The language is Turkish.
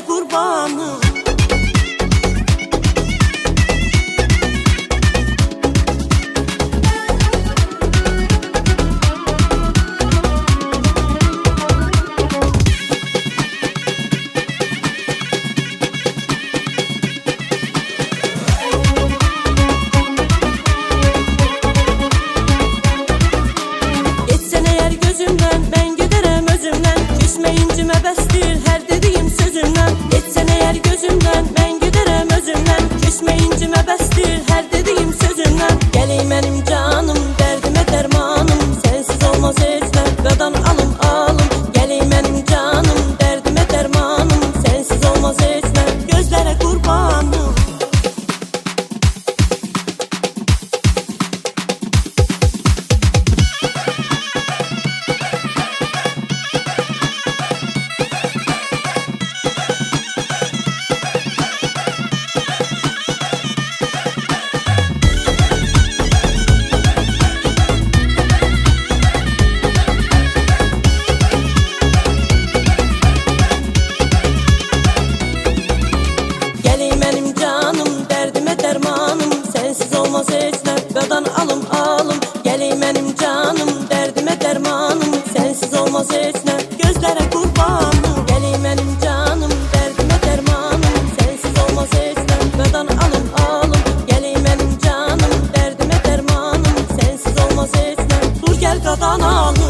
gözlere kurbanım. Geçsen eğer gözümden, ben giderim özümden. Küsme incime bestir her dediğim sözümden. Geçsen eğer gözümden, ben giderim özümden. Küsme incime bestir her dediğim sözümden. Geleyim benim canım, derdime dermanım. Sensiz olmaz hiç dakikadan alım alım. Geleyim benim canım, derdime dermanım. Sensiz olmaz hiç gözlere kurbanım. Geleyim benim canım, derdime dermanım. Sensiz olmaz hiç dakikadan alım alım. Geleyim benim canım, derdime dermanım. Sensiz olmaz hiç gözlere kurbanım. Geleyim benim canım, derdime dermanım. Sensiz olmaz hiç dakikadan alım alım. Geleyim benim canım, derdime dermanım. Sensiz olmaz hiç dur gel kadan al.